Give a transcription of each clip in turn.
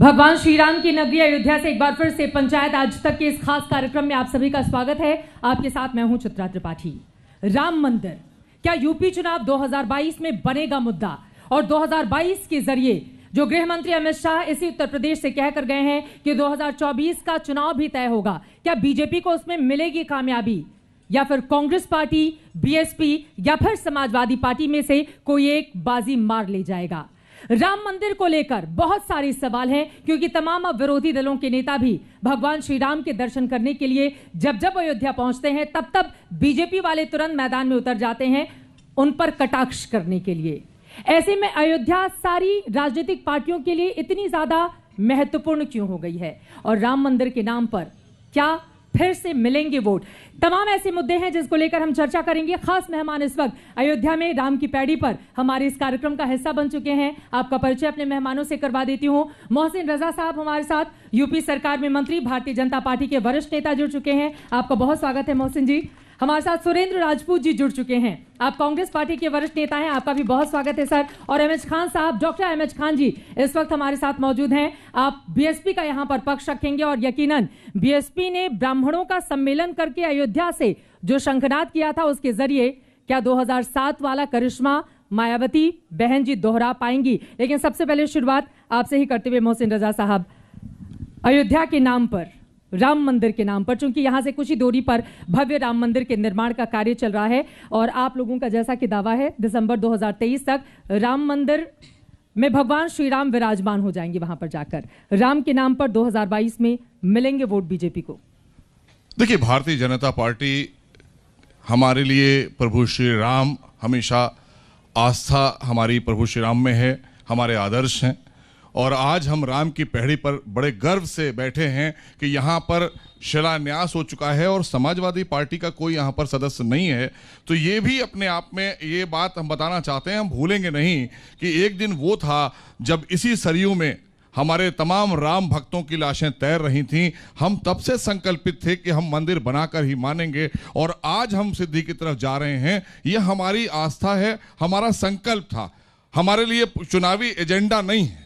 भगवान श्री राम की नगरी अयोध्या से एक बार फिर से पंचायत आज तक के इस खास कार्यक्रम में आप सभी का स्वागत है। आपके साथ मैं हूं चित्रा त्रिपाठी। राम मंदिर क्या यूपी चुनाव 2022 में बनेगा मुद्दा? और 2022 के जरिए जो गृह मंत्री अमित शाह इसी उत्तर प्रदेश से कहकर गए हैं कि 2024 का चुनाव भी तय होगा, क्या बीजेपी को उसमें मिलेगी कामयाबी या फिर कांग्रेस पार्टी, बीएसपी या फिर समाजवादी पार्टी में से कोई एक बाजी मार ले जाएगा? राम मंदिर को लेकर बहुत सारे सवाल हैं, क्योंकि तमाम अब विरोधी दलों के नेता भी भगवान श्री राम के दर्शन करने के लिए जब जब अयोध्या पहुंचते हैं तब बीजेपी वाले तुरंत मैदान में उतर जाते हैं उन पर कटाक्ष करने के लिए। ऐसे में अयोध्या सारी राजनीतिक पार्टियों के लिए इतनी ज्यादा महत्वपूर्ण क्यों हो गई है और राम मंदिर के नाम पर क्या फिर से मिलेंगे वोट? तमाम ऐसे मुद्दे हैं जिसको लेकर हम चर्चा करेंगे। खास मेहमान इस वक्त अयोध्या में राम की पैड़ी पर हमारे इस कार्यक्रम का हिस्सा बन चुके हैं। आपका परिचय अपने मेहमानों से करवा देती हूं। मोहसिन रजा साहब हमारे साथ, यूपी सरकार में मंत्री, भारतीय जनता पार्टी के वरिष्ठ नेता जुड़ चुके हैं। आपका बहुत स्वागत है मोहसिन जी। हमारे साथ सुरेंद्र राजपूत जी जुड़ चुके हैं, आप कांग्रेस पार्टी के वरिष्ठ नेता हैं, आपका भी बहुत स्वागत है सर। और एमएच खान साहब, डॉक्टर एमएच खान जी इस वक्त हमारे साथ मौजूद हैं। आप बीएसपी का यहां पर पक्ष रखेंगे और यकीनन बीएसपी ने ब्राह्मणों का सम्मेलन करके अयोध्या से जो शंखनाद किया था उसके जरिए क्या 2007 वाला करिश्मा मायावती बहन जी दोहरा पाएंगी? लेकिन सबसे पहले शुरुआत आपसे ही करते हुए मोहसिन रजा साहब, अयोध्या के नाम पर, राम मंदिर के नाम पर, चूंकि यहां से कुछ ही दूरी पर भव्य राम मंदिर के निर्माण का कार्य चल रहा है और आप लोगों का जैसा कि दावा है दिसंबर 2023 तक राम मंदिर में भगवान श्री राम विराजमान हो जाएंगे। वहां पर जाकर राम के नाम पर 2022 में मिलेंगे वोट बीजेपी को? देखिए, भारतीय जनता पार्टी हमारे लिए प्रभु श्री राम, हमेशा आस्था हमारी प्रभु श्री राम में है, हमारे आदर्श हैं। और आज हम राम की पहड़ी पर बड़े गर्व से बैठे हैं कि यहाँ पर शिलान्यास हो चुका है और समाजवादी पार्टी का कोई यहाँ पर सदस्य नहीं है। तो ये भी अपने आप में ये बात हम बताना चाहते हैं, हम भूलेंगे नहीं कि एक दिन वो था जब इसी सरयू में हमारे तमाम राम भक्तों की लाशें तैर रही थीं। हम तब से संकल्पित थे कि हम मंदिर बनाकर ही मानेंगे और आज हम सिद्धि की तरफ जा रहे हैं। ये हमारी आस्था है, हमारा संकल्प था, हमारे लिए चुनावी एजेंडा नहीं है।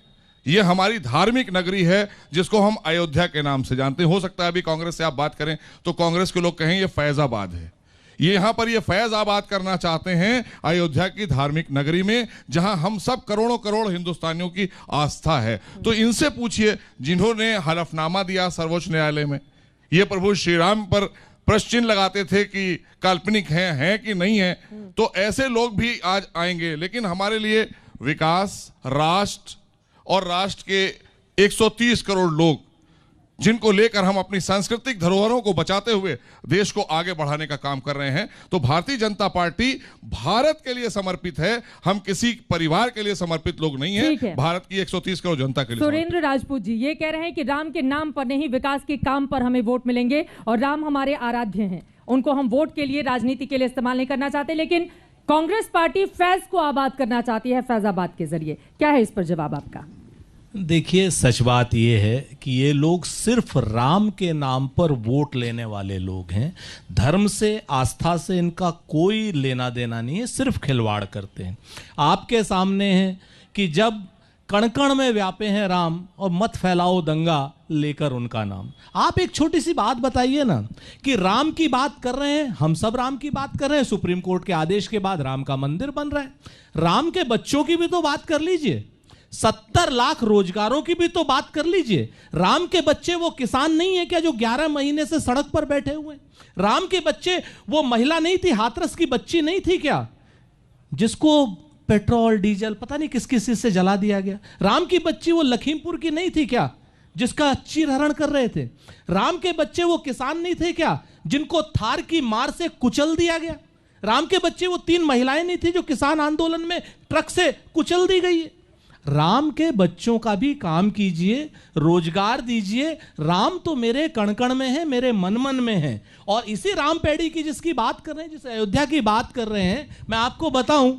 ये हमारी धार्मिक नगरी है जिसको हम अयोध्या के नाम से जानते हैं। हो सकता है अभी कांग्रेस से आप बात करें तो कांग्रेस के लोग कहें ये फैजाबाद है। ये यहाँ पर ये फैजाबाद करना चाहते हैं अयोध्या की धार्मिक नगरी में, जहां हम सब करोड़ों करोड़ हिंदुस्तानियों की आस्था है। तो इनसे पूछिए जिन्होंने हलफनामा दिया सर्वोच्च न्यायालय में, ये प्रभु श्री राम पर प्रश्न चिन्ह लगाते थे कि काल्पनिक है कि नहीं है, तो ऐसे लोग भी आज आएंगे। लेकिन हमारे लिए विकास, राष्ट्र और राष्ट्र के 130 करोड़ लोग जिनको लेकर हम अपनी सांस्कृतिक धरोहरों को बचाते हुए देश को आगे बढ़ाने का काम कर रहे हैं, तो भारतीय जनता पार्टी भारत के लिए समर्पित है। हम किसी परिवार के लिए समर्पित लोग नहीं हैं, भारत की 130 करोड़ जनता के लिए। सुरेंद्र राजपूत जी ये कह रहे हैं कि राम के नाम पर नहीं, विकास के काम पर हमें वोट मिलेंगे और राम हमारे आराध्य हैं, उनको हम वोट के लिए, राजनीति के लिए इस्तेमाल नहीं करना चाहते। लेकिन कांग्रेस पार्टी फैज को आबाद करना चाहती है फैजाबाद के जरिए, क्या है इस पर जवाब आपका? देखिए, सच बात यह है कि ये लोग सिर्फ राम के नाम पर वोट लेने वाले लोग हैं। धर्म से, आस्था से इनका कोई लेना देना नहीं है, सिर्फ खिलवाड़ करते हैं। आपके सामने है कि जब कण कण में व्यापे हैं राम और मत फैलाओ दंगा लेकर उनका नाम। आप एक छोटी सी बात बताइए ना कि राम की बात कर रहे हैं, हम सब राम की बात कर रहे हैं, सुप्रीम कोर्ट के आदेश के बाद राम का मंदिर बन रहा है। राम के बच्चों की भी तो बात कर लीजिए, 70 लाख रोजगारों की भी तो बात कर लीजिए। राम के बच्चे वो किसान नहीं है क्या जो 11 महीने से सड़क पर बैठे हुए? राम के बच्चे वो महिला नहीं थी, हाथरस की बच्ची नहीं थी क्या जिसको पेट्रोल डीजल पता नहीं किस किस से जला दिया गया? राम की बच्ची वो लखीमपुर की नहीं थी क्या जिसका चीरहरण कर रहे थे? राम के बच्चे वो किसान नहीं थे क्या जिनको थार की मार से कुचल दिया गया? राम के बच्चे वो 3 महिलाएं नहीं थी जो किसान आंदोलन में ट्रक से कुचल दी गई है? राम के बच्चों का भी काम कीजिए, रोजगार दीजिए। राम तो मेरे कण कण में है, मेरे मन मन में है। और इसी राम पैड़ी की जिसकी बात कर रहे हैं, जिस अयोध्या की बात कर रहे हैं, मैं आपको बताऊं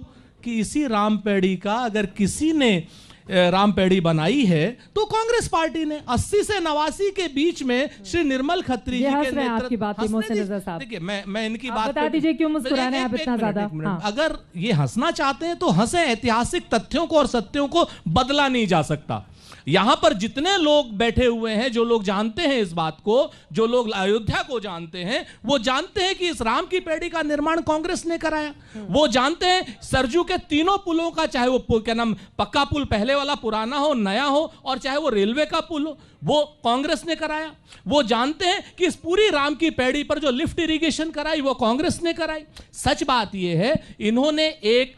कि इसी राम पैड़ी का अगर किसी ने राम पैड़ी बनाई है तो कांग्रेस पार्टी ने 80 से 89 के बीच में श्री निर्मल खत्री जी के नेतृत्व। देखिए, मैं इनकी बात बता दीजिए क्यों मुस्कुरा रहे हैं आप इतना ज्यादा? अगर ये हंसना चाहते हैं तो हंसे। ऐतिहासिक तथ्यों को और सत्यों को बदला नहीं जा सकता। यहां पर जितने लोग बैठे हुए हैं, जो लोग जानते हैं इस बात को, जो लोग अयोध्या को जानते हैं, वो जानते हैं कि इस राम की पैड़ी का निर्माण कांग्रेस ने कराया। वो जानते हैं सरजू के तीनों पुलों का, चाहे वो क्या नाम पक्का पुल पहले वाला पुराना हो, नया हो, और चाहे वो रेलवे का पुल हो, वो कांग्रेस ने कराया। वो जानते हैं कि इस पूरी राम की पैड़ी पर जो लिफ्ट इरिगेशन कराई वो कांग्रेस ने कराई। सच बात यह है, इन्होंने एक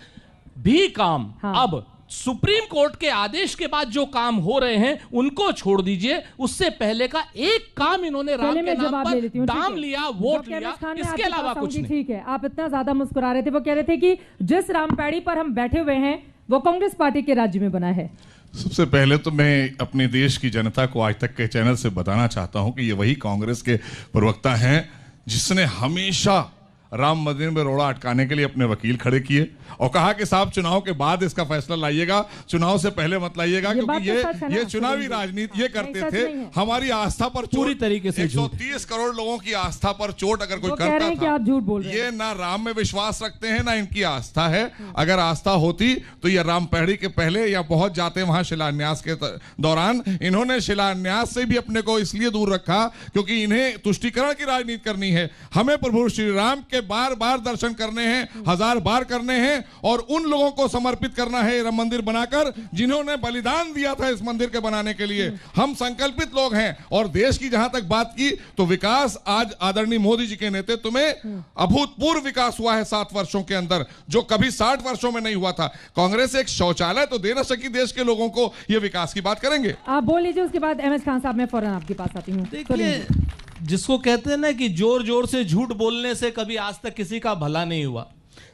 भी काम अब सुप्रीम कोर्ट के आदेश के बाद जो काम हो रहे हैं उनको छोड़ दीजिए, उससे पहले का एक काम इन्होंने राम के नाम पर दाम लिया, वोट लिया, इसके अलावा कुछ नहीं। ठीक है, आप इतना ज्यादा मुस्कुरा रहे थे, वो कह रहे थे कि जिस राम पैड़ी पर हम बैठे हुए हैं वो कांग्रेस पार्टी के राज्य में बना है। सबसे पहले तो मैं अपने देश की जनता को आज तक के चैनल से बताना चाहता हूं कि ये वही कांग्रेस के प्रवक्ता हैं जिसने हमेशा राम मंदिर में रोड़ा अटकाने के लिए अपने वकील खड़े किए और कहा कि साहब चुनाव के बाद इसका फैसला लाइएगा, चुनाव से पहले मत लाइएगा, क्योंकि ये चुनावी राजनीति ये करते थे। हमारी आस्था पर पूरी तरीके से 130 करोड़ लोगों की आस्था पर चोट अगर कोई करता था, आप झूठ बोल रहे हैं। ये ना राम में विश्वास रखते हैं ना इनकी आस्था है। अगर आस्था होती तो ये राम पैड़ी के पहले या पहुंच जाते वहां शिलान्यास के दौरान। इन्होंने शिलान्यास से भी अपने को इसलिए दूर रखा क्योंकि इन्हें तुष्टीकरण की राजनीति करनी है। हमें प्रभु श्री राम के बार बार दर्शन करने हैं, 1000 बार करने हैं, और उन लोगों को समर्पित करना है राम मंदिर बनाकर जिन्होंने बलिदान दिया था इस मंदिर के बनाने के लिए। हम संकल्पित लोग हैं। और देश की जहां तक बात की तो विकास आज आदरणीय मोदी जी के नेतृत्व में अभूतपूर्व विकास हुआ है 7 वर्षों के अंदर, जो कभी 60 वर्षों में नहीं हुआ था। कांग्रेस एक शौचालय तो दे ना सकी देश के लोगों को, ये विकास की बात करेंगे। आप बोल लीजिए, उसके बाद एमएस खान साहब मैं फौरन आपके पास आती हूँ। देखिए, जिसको कहते हैं ना कि जोर जोर से झूठ बोलने से कभी आज तक किसी का भला नहीं हुआ।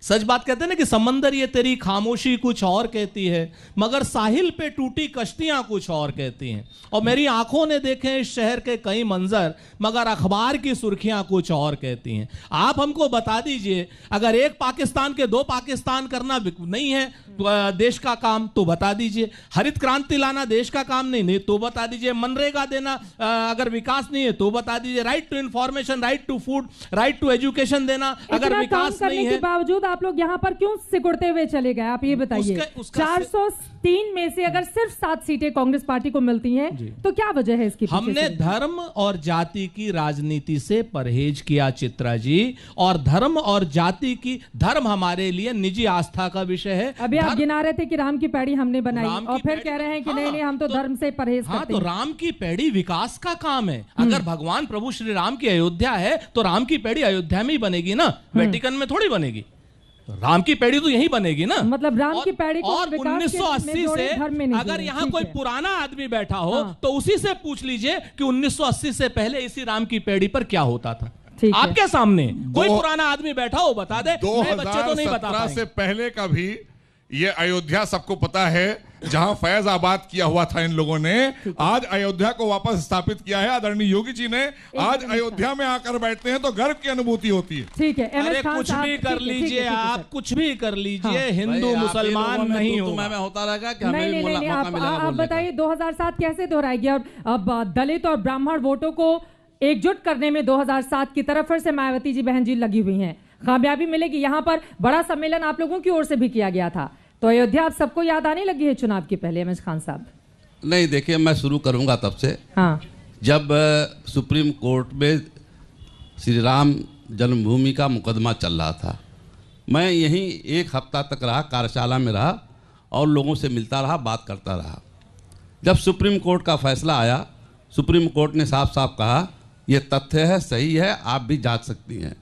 सच बात कहते हैं ना कि समंदर ये तेरी खामोशी कुछ और कहती है, मगर साहिल पे टूटी कश्तियां कुछ और कहती हैं। और मेरी आंखों ने देखे इस शहर के कई मंजर, मगर अखबार की सुर्खियां कुछ और कहती हैं। आप हमको बता दीजिए, अगर एक पाकिस्तान के 2 पाकिस्तान करना नहीं है देश का काम तो बता दीजिए, हरित क्रांति लाना देश का काम नहीं तो बता दीजिए, मनरेगा देना अगर विकास नहीं है तो बता दीजिए, right to information, right to food, right to education देना अगर विकास नहीं है। बावजूद आप लोग यहाँ पर क्यों सिकुड़ते हुए चले गए? आप ये बताइए, 403 में से अगर सिर्फ 7 सीटें कांग्रेस पार्टी को मिलती हैं तो क्या वजह है इसकी? हमने धर्म और जाति की राजनीति से परहेज किया चित्रा जी, और धर्म और जाति की, धर्म हमारे लिए निजी आस्था का विषय है। अभी आप गिना रहे थे कि राम की पैड़ी हमने बनाई और फिर कह रहे हैं कि नहीं हम तो धर्म से परहेज करते हैं। तो राम की पैड़ी विकास का काम है। अगर भगवान प्रभु श्री राम की अयोध्या है तो राम की पैड़ी अयोध्या में ही बनेगी ना, वेटिकन में थोड़ी बनेगी। राम की पैड़ी तो यही बनेगी ना। मतलब राम की पैड़ी को और 1980 से अगर यहाँ कोई पुराना आदमी बैठा हो तो उसी से पूछ लीजिए कि 1980 से पहले इसी राम की पैड़ी पर क्या होता था। आपके सामने कोई पुराना आदमी बैठा हो बता दे, बच्चे तो नहीं बता पाएंगे। से पहले का भी ये अयोध्या सबको पता है, जहां फैज आबाद किया हुआ था इन लोगों ने, आज अयोध्या को वापस स्थापित किया है आदरणीय योगी जी ने। आज अयोध्या में आकर बैठते हैं तो गर्व की अनुभूति होती है। ठीक है, अरे कुछ भी कर लीजिए, आप कुछ भी कर लीजिए, हिंदू मुसलमान नहीं हो, मैं होता रहेगा कि आप बताइए 2007 कैसे दोहराएगी? और अब दलित और ब्राह्मण वोटों को एकजुट करने में 2007 की तरफ फिर से मायावती जी बहन जी लगी हुई हैं। कामयाबी मिलेगी। यहाँ पर बड़ा सम्मेलन आप लोगों की ओर से भी किया गया था, तो अयोध्या आप सबको याद आने लगी है चुनाव के पहले? एमएस खान साहब नहीं, देखिए मैं शुरू करूंगा तब से जब सुप्रीम कोर्ट में श्री राम जन्मभूमि का मुकदमा चल रहा था। मैं यहीं 1 हफ्ता तक रहा, कार्यशाला में रहा और लोगों से मिलता रहा, बात करता रहा। जब सुप्रीम कोर्ट का फैसला आया, सुप्रीम कोर्ट ने साफ साफ कहा यह तथ्य है, सही है, आप भी जांच सकती हैं।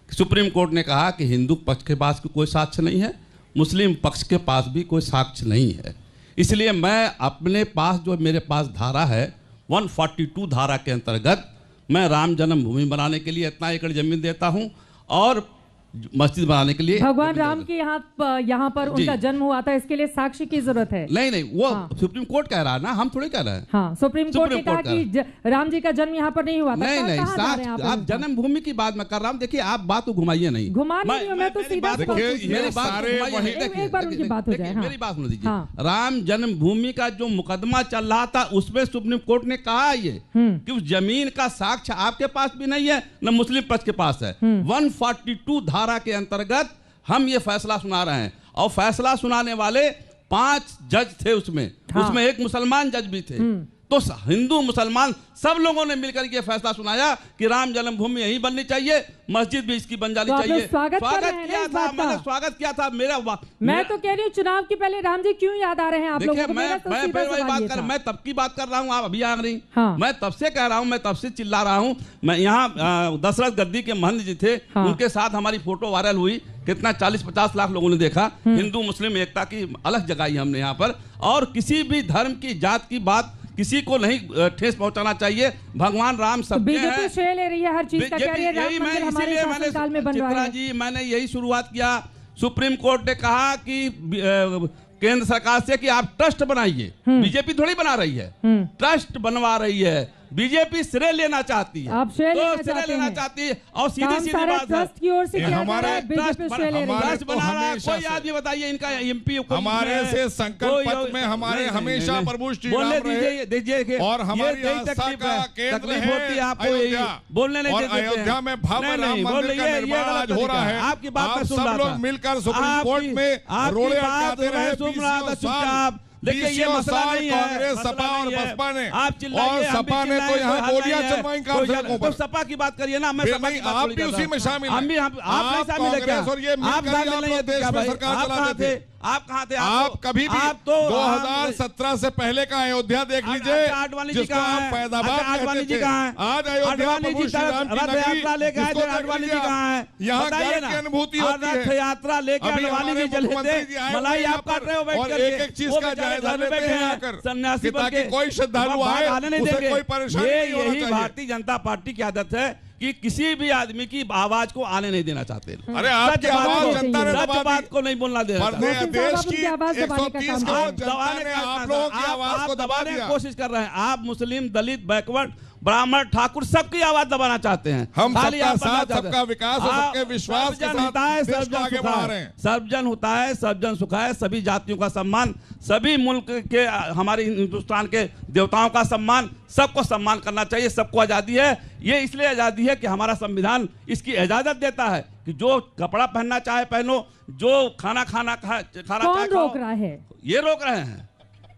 सुप्रीम कोर्ट ने कहा कि हिंदू पक्ष के पास कोई साक्ष्य नहीं है, मुस्लिम पक्ष के पास भी कोई साक्ष्य नहीं है। इसलिए मैं अपने पास जो मेरे पास धारा है 142 धारा के अंतर्गत मैं राम जन्मभूमि बनाने के लिए इतना एकड़ जमीन देता हूं और मस्जिद बनाने के लिए भगवान राम के यहाँ पर उनका जन्म हुआ था, इसके लिए साक्ष्य की जरूरत है। नहीं वो सुप्रीम कोर्ट कह रहा है ना, हम थोड़ी कह रहे हैं। हाँ, सुप्रीम कोर्ट ने कहा कि राम जी का जन्म यहाँ पर नहीं हुआ था। नहीं आप जन्मभूमि की बात मैं कर रहा हूँ। देखिए आप बात को घुमाइए नहीं, घुमा नहीं हूं मैं तो सीधा एक बार उनकी बात हो जाए। मेरी बात सुन दीजिए। राम जन्मभूमि का जो मुकदमा चल रहा था उसमें सुप्रीम कोर्ट ने कहा ये कि उस जमीन का साक्ष्य आपके पास भी नहीं है न मुस्लिम पक्ष के पास है। 142 धारा के अंतर्गत हम ये फैसला सुना रहे हैं और फैसला सुनाने वाले 5 जज थे उसमें, उसमें एक मुसलमान जज भी थे। तो हिंदू मुसलमान सब लोगों ने मिलकर के फैसला सुनाया कि राम जन्मभूमि यहीं बननी चाहिए, मस्जिद भी इसकी बन जानी चाहिए। स्वागत किया था, मैंने स्वागत किया था। मैं तो कह रही हूँ चुनाव के पहले राम जी क्यों याद आ रहे हैं आप लोगों को? मैं तब की बात कर रहा हूँ, आप अभी आ रही। हाँ। मैं तब से कह रहा हूँ, मैं तब से चिल्ला रहा हूँ। मैं यहाँ दशरथ गद्दी के महंत जी थे, उनके साथ हमारी फोटो वायरल हुई, कितना 40-50 लाख लोगों ने देखा। हिंदू मुस्लिम एकता की अलग जगाई हमने यहाँ पर। और किसी भी धर्म की जात की बात किसी को नहीं ठेस पहुंचाना चाहिए। भगवान राम सब बीजेपी श्रेय ले रही है हर चीज का, कह रही है राम मंदिर हमारे शासनकाल में बन रहा है। जी मैंने यही शुरुआत किया। सुप्रीम कोर्ट ने कहा कि केंद्र सरकार से कि आप ट्रस्ट बनाइए। बीजेपी थोड़ी बना रही है, ट्रस्ट बनवा रही है। बीजेपी श्रेय लेना चाहती है, आप श्रेय लेना चाहती है। और सीधी बात है, ट्रस्ट की ओर से हमारे बीजेपी श्रेय ले रही है। बना रहा है। कोई आदमी बताइए इनका एमपी हमारे से संकल्प पत्र में हमारे हमेशा प्रभु श्री राम रहे और हमारी आस्था का केंद्र है अयोध्या। बोलने नहीं देते। अयोध्या में भव्य राम मंदिर का निर्माण आज हो रहा है। आपकी बात सब लोग मिलकर सुप्रीम कोर्ट में रोड़े अटकाते रहे। सुन रहा था चुपचाप। देखिए ये मसला नहीं है, कांग्रेस, सपा और बसपा ने, आप चिल्लाइए, और सपा ने तो यहाँ गोलियां चलवाई सड़कों पर। सपा की बात करिए ना, मैं सपा की बात आप भी उसी में शामिल हैं। हम भी, आप नहीं शामिल है क्या? और ये आप शामिल नहीं है देश में सरकार चलाते थे। आप कहाँ थे? आप कभी भी आप तो 2017 से पहले का अयोध्या देख लीजिए, जिसको आप पैदावार कहते थे। आज अयोध्या प्रभु श्री राम की नगरी, आडवाणी जी कहाँ है? यहाँ गर्व की अनुभूति होती है। रथ यात्रा लेकर आडवाणी जी चले थे, मलाई आप काट रहे हो बैठ और करके। एक चीज का जायजा लेते हैं आकर, सन्यासी ताकि कोई श्रद्धालु आए उसे कोई परेशानी नहीं होना चाहिए। भारतीय जनता पार्टी की आदत है कि किसी भी आदमी की आवाज को आने नहीं देना चाहते। अरे आपकी आवाज जनता ने सच बात को नहीं बोलना देना चाहते। देश की 130 करोड़ जनता ने आप लोगों की आवाज को दबाने की कोशिश कर रहे हैं। आप मुस्लिम, दलित, बैकवर्ड, ब्राह्मण, ठाकुर सबकी आवाज दबाना चाहते हैं। हम सबका साथ, सबका विकास और सबके विश्वास के साथ देश को आगे बढ़ा रहे हैं। सर्वजन होता है, सर्वजन सुख है। सभी जातियों का सम्मान, सभी मुल्क के, हमारे हिंदुस्तान के देवताओं का सम्मान, सबको सम्मान करना चाहिए। सबको आजादी है। ये इसलिए आजादी है कि हमारा संविधान इसकी इजाजत देता है कि जो कपड़ा पहनना चाहे पहनो, जो खाना चाहे रोक रहा है? ये रोक रहे हैं,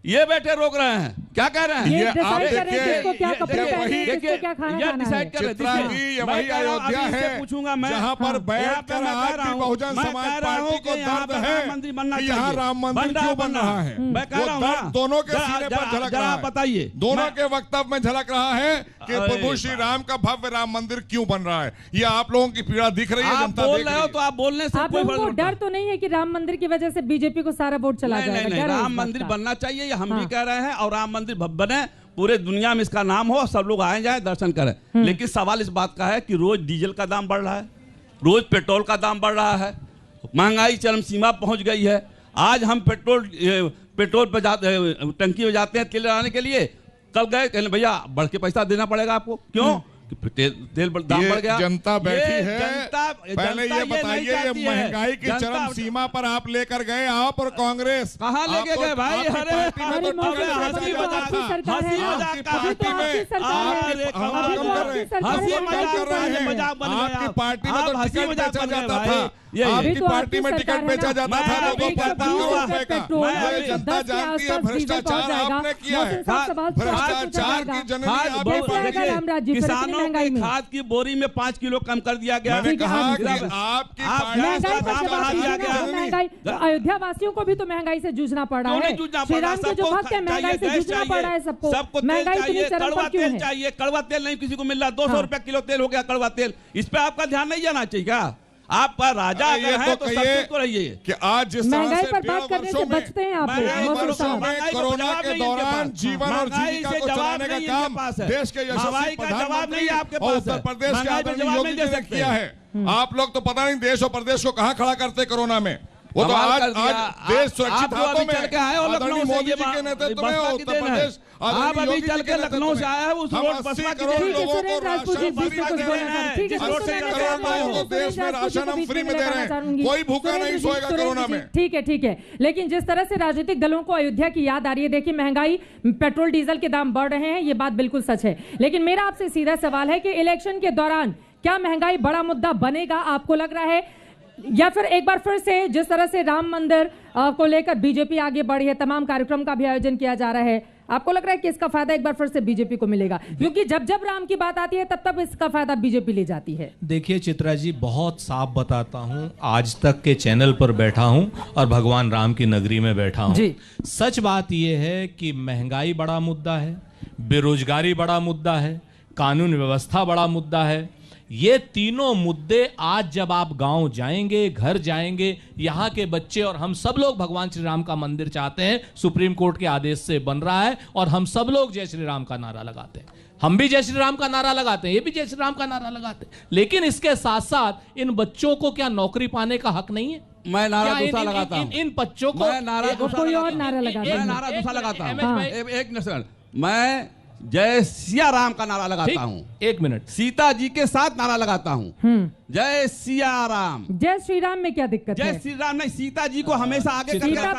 ये बैठे रोक रहे हैं। क्या कह रहे हैं? ये डिसाइड कर रहे हैं किसको क्या कपड़े पहनने हैं, किसको क्या खाना खाना है। ये वही अयोध्या है पूछूंगा मैं, जहाँ पर बैठकर आपकी बहुजन समाज पार्टी को दर्द है कि यहाँ राम मंदिर क्यों बन रहा है। मैं कह रहा हूँ दोनों के सीने पर झलक रहा है। बताइए, दोनों के वक्तव्य में झलक रहा है कि प्रभु श्री राम का भव्य राम मंदिर क्यों बन रहा है। ये आप लोगों की पीड़ा दिख रही है, जनता देख रही है। तो आप बोलने से कोई फर्क नहीं। डर तो नहीं है कि राम मंदिर की वजह से बीजेपी को सारा वोट चला जाएगा? राम मंदिर बनना चाहिए, हम भी कह रहे हैं, और राम मंदिर बने, पूरे दुनिया में इसका नाम हो, सब लोग आए जाए दर्शन करें। लेकिन सवाल इस बात का है कि रोज डीजल का दाम बढ़ रहा है, रोज पेट्रोल का दाम बढ़ रहा है, महंगाई चरम सीमा पहुंच गई है। आज हम पेट्रोल पे जाते, टंकी में जाते हैं तेल लगाने के लिए, कल गए कहने भैया बढ़ के पैसा देना पड़ेगा आपको। क्यों? तेल दाम बढ़ गया। जनता बैठी है। पहले ये बताइए, ये महंगाई की चरम सीमा पर आप लेकर गए, आप और कांग्रेस कहाँ लेके गए भाई? आपकी पार्टी में तो टिकट बेचा जाता था, आपकी पार्टी में टिकट बेचा जाता था लोगों पर 5 करोड़ रुपए का। जनता जानती है भ्रष्टाचार आपने किया है, भ्रष्टाचार की जननी आपकी पार्टी। किसानों की खाद की बोरी में 5 किलो कम कर दिया गया। मैंने कहा कि आपकी अयोध्या वासियों को भी तो महंगाई से जूझना पड़ रहा है। श्री राम के जो भक्त है, महंगाई से जूझना पड़ रहा है सबको। महंगाई इतनी चरम पर क्यों है? चाहिए कड़वा तेल नहीं किसी को मिल रहा, 200 रुपया किलो तेल हो गया कड़वा तेल। इस पे आपका ध्यान नहीं जाना चाहिए क्या? आपका राजा अगर है तो सब को रहिए कि आज जिस महंगाई पर बात करने से बचते हैं आप लोग। कोरोना के दौरान जीवन और जीविका को चलाने का काम देश के यशस्वी प्रधानमंत्री और उत्तर प्रदेश के आदरणीय योगी जी ने किया है। आप लोग तो पता नहीं देश और प्रदेश को कहाँ खड़ा करते कोरोना में। वो तो आज देश सुरक्षित हाथों में आदरणीय मोदी जी के नेतृत्व में उत्तर प्रदेश आप अभी चल के लखनऊ से आए हैं, उस रोड पर 80 करोड़ लोगों को राशन फ्री में दे रहे हैं। 80 करोड़ लोगों को देश में राशन हम फ्री में दे रहे हैं। कोई भूखा नहीं सोएगा कोरोना में। ठीक है। लेकिन जिस तरह से राजनीतिक दलों को अयोध्या की याद आ रही है, देखिए महंगाई, पेट्रोल डीजल के दाम बढ़ रहे हैं, ये बात बिल्कुल सच है। लेकिन मेरा आपसे सीधा सवाल है कि इलेक्शन के दौरान क्या महंगाई बड़ा मुद्दा बनेगा? आपको लग रहा है या फिर एक बार फिर से जिस तरह से राम मंदिर को लेकर बीजेपी आगे बढ़ी है, तमाम कार्यक्रम का भी आयोजन किया जा रहा है, आपको लग रहा है कि इसका फायदा एक बार फिर से बीजेपी को मिलेगा? क्योंकि जब जब राम की बात आती है तब तब इसका फायदा बीजेपी ले जाती है। देखिए चित्रा जी, बहुत साफ बताता हूं, आज तक के चैनल पर बैठा हूं और भगवान राम की नगरी में बैठा हूं जी। सच बात यह है कि महंगाई बड़ा मुद्दा है, बेरोजगारी बड़ा मुद्दा है, कानून व्यवस्था बड़ा मुद्दा है। ये तीनों मुद्दे आज जब आप गांव जाएंगे, घर जाएंगे, यहाँ के बच्चे और हम सब लोग भगवान श्री राम का मंदिर चाहते हैं, सुप्रीम कोर्ट के आदेश से बन रहा है और हम सब लोग जय श्री राम का नारा लगाते हैं। हम भी जय श्री राम का नारा लगाते हैं, ये भी जय श्री राम का नारा लगाते हैं। लेकिन इसके साथ साथ इन बच्चों को क्या नौकरी पाने का हक नहीं है? मैं नारा दूसरा लगाता हूं। इन बच्चों को कोई और नारा लगाता हूं। एक मिनट, मैं जय सिया राम का नारा लगाता हूँ। एक मिनट, सीता जी के साथ नारा लगाता हूँ। जय सिया राम। जय श्री राम में क्या दिक्कत है? जय श्री राम नहीं, सीता जी को हमेशा आगे सीता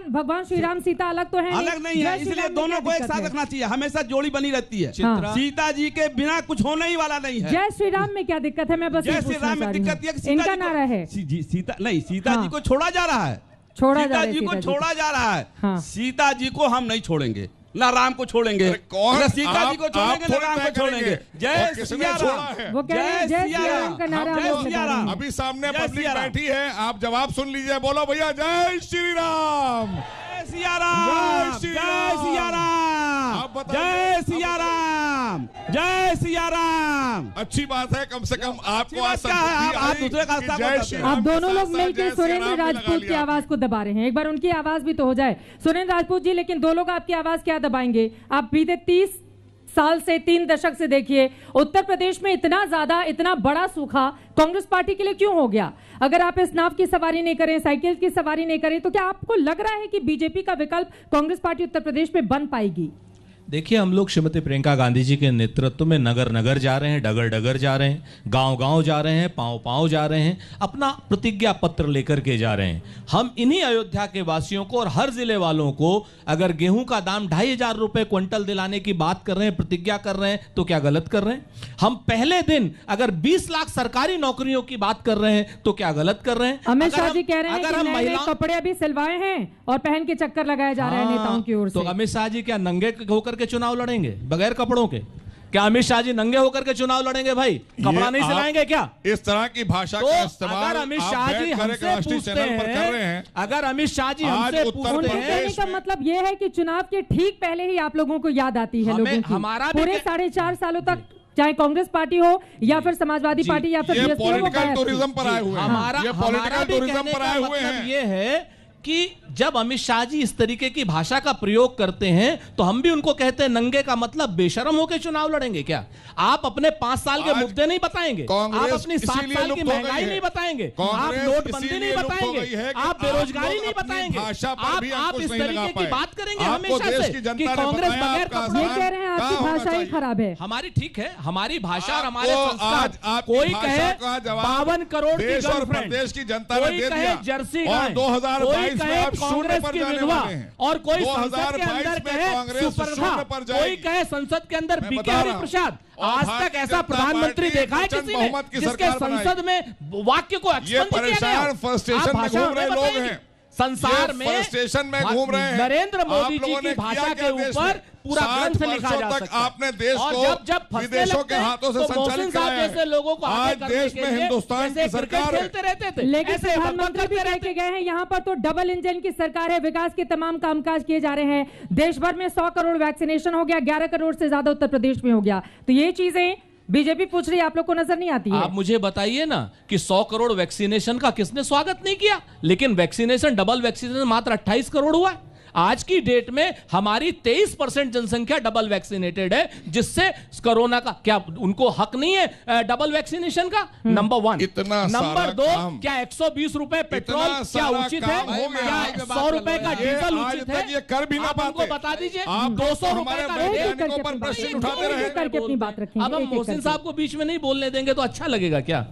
भगवान श्री राम, सीता अलग तो है? अलग नहीं है, इसलिए दोनों को एक साथ रखना चाहिए, हमेशा जोड़ी बनी रहती है। सीता जी के बिना कुछ होने ही वाला नहीं है। जय श्री राम में क्या दिक्कत है? मैं बस जय श्री राम में दिक्कत है, इनका नारा है सीता जी को छोड़ा जा रहा है, सीता जी को छोड़ा जा रहा है। सीता जी को हम नहीं छोड़ेंगे, ना राम को छोड़ेंगे, ना सीता जी को छोड़ेंगे, ना राम को छोड़ेंगे। जय सिया राम, वो कह रहे हैं जय सिया राम का नारा। जय सिया राम। अभी सामने पब्लिक बैठी है, आप जवाब सुन लीजिए, बोलो भैया जय श्री राम। जय सिया राम, जय सिया राम, जय सिया राम, जय सिया राम। अच्छी बात है, कम से कम आपको आप दूसरे का आप दोनों लोग मिलकर सुरेंद्र राजपूत की आवाज को दबा रहे हैं। एक बार उनकी आवाज भी तो हो जाए। सुरेंद्र राजपूत जी, लेकिन दो लोग आपकी आवाज क्या दबाएंगे? आप बीते 30 साल से, 3 दशक से देखिए, उत्तर प्रदेश में इतना बड़ा सूखा कांग्रेस पार्टी के लिए क्यों हो गया? अगर आप इस नाव की सवारी नहीं करें, साइकिल की सवारी नहीं करें, तो क्या आपको लग रहा है कि बीजेपी का विकल्प कांग्रेस पार्टी उत्तर प्रदेश में बन पाएगी? देखिए, हम लोग श्रीमती प्रियंका गांधी जी के नेतृत्व में नगर नगर जा रहे हैं, डगर डगर जा रहे हैं, गांव गांव जा रहे हैं, पांव पांव जा रहे हैं, अपना प्रतिज्ञा पत्र लेकर के जा रहे हैं। हम इन्हीं अयोध्या के वासियों को और हर जिले वालों को अगर गेहूं का दाम 2,500 रुपए क्विंटल दिलाने की बात कर रहे हैं, प्रतिज्ञा कर रहे हैं, तो क्या गलत कर रहे हैं? हम पहले दिन अगर 20 लाख सरकारी नौकरियों की बात कर रहे हैं, तो क्या गलत कर रहे हैं? अमित शाह जी कह रहे हैं कि नए कपड़े अभी सिलवाए हैं और पहन के चक्कर लगाया जा रहा है नेताओं की ओर से। तो अमित शाह जी क्या नंगे होकर के चुनाव लड़ेंगे बगैर कपड़ों के? क्या अमित शाह जी नंगे होकर के चुनाव लड़ेंगे? भाई कपड़ा नहीं सिलाएंगे क्या? इस तरह की भाषा का इस्तेमाल अगर अमित शाह जी हमसे पूछते हैं, अगर अमित शाह जी हमसे पूछते हैं, का मतलब यह है कि चुनाव के ठीक पहले ही आप लोगों को याद आती है लोगों की। हमारा पूरे 4.5 सालों तक, चाहे कांग्रेस पार्टी हो या फिर समाजवादी पार्टी या फिर पॉलिटिकल टूरिज्म पर आए हुए हैं। हमारा पॉलिटिकल टूरिज्म पर आए हुए हैं। ये है कि जब अमित शाह जी इस तरीके की भाषा का प्रयोग करते हैं तो हम भी उनको कहते हैं नंगे का मतलब बेशरम होकर चुनाव लड़ेंगे क्या? आप अपने 5 साल के मुद्दे नहीं बताएंगे, आप अपनी 7 साल की महंगाई नहीं बताएंगे, आप नोटबंदी नहीं बताएंगे, आप बेरोजगारी नहीं बताएंगे, आप इस तरीके की बात करेंगे हमेशा से कि कांग्रेस बगैर ये कह रहे हैं आपकी भाषा ही खराब है। हमारी ठीक है, हमारी भाषा और हमारे संस्कार। कोई कहे 52 करोड़ की गर्लफ्रेंड, देश की जनता ने दे दिया, जर्सी गाय, 2022 में आप कांग्रेस की विधवा, और कोई संसद के अंदर कहे सुपर्णा, कोई कहे संसद के अंदर बीके हरिप्रसाद। आज तक ऐसा प्रधानमंत्री देखा है किसी ने जिसके संसद में वाक्य को एक्सपेंड किया गया? फ्रस्ट्रेशन में घूम रहे लोग हैं, संसार में फ्रस्ट्रेशन में घूम रहे हैं। नरेंद्र मोदी जी की भाषा के ऊपर पूरा ग्रंथ लिखा जा सकता है। आपने देश को विदेशों के हाथों से संचालित किया है। जैसे लोगों को आज देश में हिंदुस्तान की सरकार खेलते रहते थे, लेकिन प्रधानमंत्री भी कह के गए हैं यहाँ पर तो डबल इंजन की सरकार है, विकास के तमाम कामकाज किए जा रहे हैं। देश भर में 100 करोड़ वैक्सीनेशन हो गया, 11 करोड़ से ज्यादा उत्तर प्रदेश में हो गया। तो ये चीजें बीजेपी पूछ रही है, आप लोग को नजर नहीं आती है? आप मुझे बताइए ना कि 100 करोड़ वैक्सीनेशन का किसने स्वागत नहीं किया? लेकिन वैक्सीनेशन, डबल वैक्सीनेशन मात्र 28 करोड़ हुआ है। आज की डेट में हमारी 23% जनसंख्या डबल वैक्सीनेटेड है, जिससे कोरोना का क्या उनको हक नहीं है डबल वैक्सीनेशन का? नंबर 1। नंबर 2, क्या 120 रुपए पेट्रोल क्या उचित है? क्या 100 रुपए का डीजल उचित है? ये कर भी ना हमको बता दीजिए। 200 रुपए का प्रश्न उठाते रहे करके अपनी बात रखेंगे। अब हम मोहसिन साहब को बीच में नहीं बोलने देंगे तो अच्छा लगेगा क्या?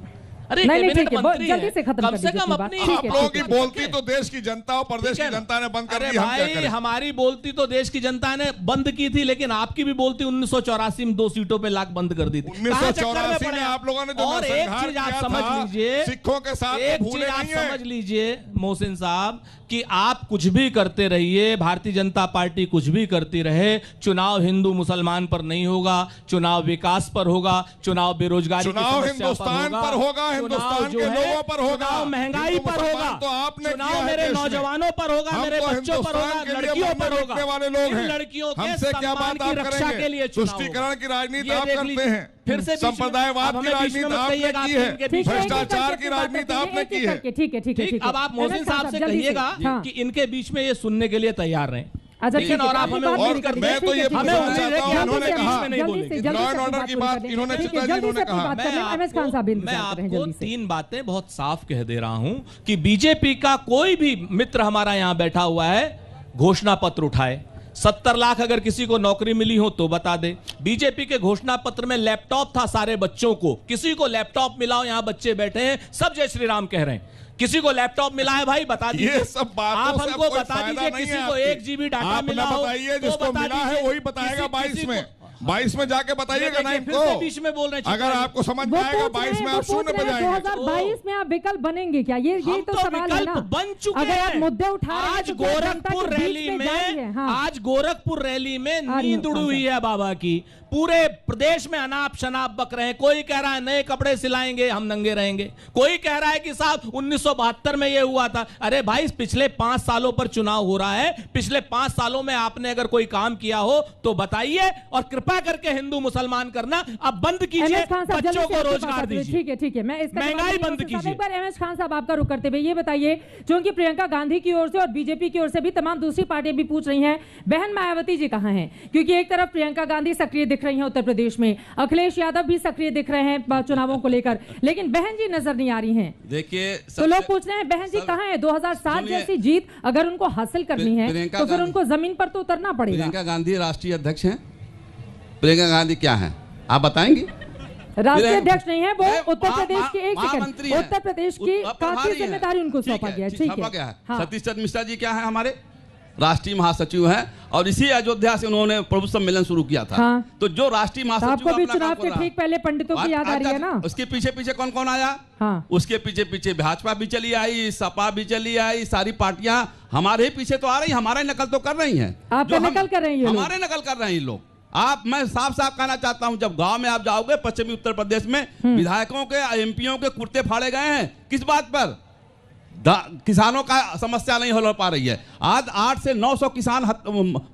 अरे नहीं, कैबिनेट ठीक है, मंत्री जल्दी हैं, से खत्म कम कर से दीजिए कम अपनी बात। अपनी ठीक है, आप लोगों की बोलती तो देश की जनता और प्रदेश की जनता ने बंद कर अरे दी, हम क्या भाई करें? हमारी बोलती तो देश की जनता ने बंद की थी, लेकिन आपकी भी बोलती 1984 में 2 सीटों पे लाख बंद कर दी थी। 1984 में आप लोगों ने जो और एक नरसंहार चीज आप किया समझ था, लीजिए, सिखों के साथ एक भूले चीज आप नहीं हैं। समझ लीजिए मोहसिन साहब कि आप कुछ भी करते रहिए, भारतीय जनता पार्टी कुछ भी करती रहे, चुनाव हिंदू मुसलमान पर नहीं होगा, चुनाव विकास पर होगा, चुनाव बेरोजगारी की चुनाव समस्या हिंदुस्तान पर होगा, हिंदुस्तान जो के है, लोगों पर होगा, चुनाव महंगाई हिंदू पर मुसलमान होगा, तो आपने चुनाव किया है मेरे देश में। नौजवानों पर होगा, हम मेरे तो बच्चों पर होगा, हिंदुस्तान के लिए लड़कियों पर मरने होगा, बिकने वाले लोग इन हैं। लड़कियों के हमसे क्या सम्मान बात की आप रक्षा के लिए करेंगे? चुनाव तुष्टीकरण की राजनीति ये आप देख करते लीजिए। हैं, फिर से बीच में- संप्रदायवाद अब की हमें बीच राजनीति में मत आपने कहिएगा, की आप है, इनके बीच में- भ्रष्टाचार की राजनीति आपने की है। ठीक है, ठीक है, ठीक, अब आप मोहसिन साहब से जल्दी कहिएगा हाँ। कि इनके बीच में ये सुनने के लिए तैयार रहें। अच्छा, लेकिन ठीक है, और आप आपकी हमें बात उम्मीद पूरी कर कर- दीजिए, मैं तो ठीक है, ये ठीक है, हमें जल्दी उम्मीद से है कि जल्दी आप उन्होंने से कहा, जल्दी से बोलेंगे। जल्दी लॉ एंड से ऑर्डर बात की पूरी बात कर दें। इन्होंने ठीक है, चित्रा जी जल्दी से ने अपनी कहा। बात कर लें। एमएस खान साहब इंतजार कर रहे हैं, मैं जल्दी आपको से। 3 बातें बहुत साफ कह दे रहा हूं कि बीजेपी का कोई भी मित्र हमारा यहां बैठा हुआ है, घोषणा पत्र उठाए। 70 लाख अगर किसी को नौकरी मिली हो तो बता दे। बीजेपी के घोषणा पत्र में लैपटॉप था सारे बच्चों को, किसी को लैपटॉप मिला हो? यहां बच्चे बैठे हैं, सब जय श्री राम कह रहे हैं। किसी को लैपटॉप मिला है भाई बता दीजिए। ये सब बातों आप से हमको कोई बता फायदा दीजिए, नहीं किसी है को आपकी। 1 GB डाटा आप मिला ना हो बताइए, तो जिसको बता मिला है दीजिए। वही बताएगा। 22 किसी में को- 22 में जाके बताइएगा ना फिर से इनको। बीच में बोल रहे हैं, अगर आपको समझ में वो आएगा पूछ 22 रहे में हैं, आप वो शून्य पूछ पे रहे हैं, जाएंगे। 2022 में आप विकल्प बनेंगे क्या? ये हम तो सवाल है विकल्प ना। बन चुके अगर आप हैं। मुद्दे उठा रहे हैं आज तो जनता के गोरखपुर बीच रैली में जाइए, में हाँ। आज गोरखपुर रैली में आ रही नींद हूँ, उड़ी हुई है बाबा की। पूरे प्रदेश में अनाप शनाप बक रहे हैं। कोई कह रहा है नए कपड़े सिलाएंगे, हम नंगे रहेंगे। कोई कह रहा है कि साहब 1972 में ये हुआ था। अरे भाई, पिछले 5 सालों पर चुनाव हो रहा है। पिछले 5 सालों में आपने अगर कोई काम किया हो तो बताइए, और कृपा करके हिंदू मुसलमान करना अब बंद कीजिए, एमएस खान साहब जल्दी बच्चों से को आपकी रोजगार बात करें। दीजिए। ठीक है, ठीक है, मैं इसका महंगाई जवाब बंद दूंगा। कीजिए। एक बार एमएस खान साहब आपका रुख करते हुए ये बताइए, क्योंकि प्रियंका गांधी की ओर से और बीजेपी की ओर से भी तमाम दूसरी पार्टियां भी पूछ रही हैं, बहन मायावती जी कहां हैं? क्योंकि एक तरफ प्रियंका गांधी सक्रिय दिख रही हैं उत्तर प्रदेश में, अखिलेश यादव भी सक्रिय दिख रहे हैं चुनावों को लेकर, लेकिन बहन जी नजर नहीं आ रही हैं। देखिए, तो लोग पूछ रहे हैं बहन जी कहां हैं? 2007 जैसी जीत अगर उनको हासिल करनी है प्रियंका तो फिर गांधी- उनको जमीन पर तो उतरना पड़ेगा। प्रियंका गांधी राष्ट्रीय अध्यक्ष हैं। प्रियंका गांधी क्या है आप बताएंगे? राष्ट्रीय अध्यक्ष नहीं है वो, मैं उत्तर प्रदेश की एक महामंत्री सेकंड, हैं। उत्तर प्रदेश की प्रभारी काफी हैं। जिम्मेदारी उनको ठीक सौंपा गया है। ठीक सौंपा है, गया है। हाँ। सतीश चंद्र मिश्रा जी क्या है? हमारे राष्ट्रीय महासचिव हैं, और इसी अयोध्या से उन्होंने प्रभु सम्मेलन शुरू किया था। हाँ। तो जो राष्ट्रीय तो महासचिव आपको भी अपना चुनाव काम के कर रहा ठीक पहले पंडितों की याद आ रही है ना? उसके पीछे पीछे कौन कौन आया? हाँ। उसके पीछे पीछे भाजपा भी चली आई, सपा भी चली आई, सारी पार्टियां हमारे ही पीछे तो आ रही, हमारे नकल तो कर रही हैं। आपका जो हम- नकल कर रहे हैं ये लोग। हमारे नकल कर रहे हैं ये लोग। मैं साफ साफ कहना चाहता हूं, जब गांव में आप जाओगे पश्चिमी उत्तर प्रदेश में, विधायकों के एमपीओ के कुर्ते फाड़े गए हैं। किस बात पर? किसानों का समस्या नहीं हो पा रही है। आज 800 से 900 किसान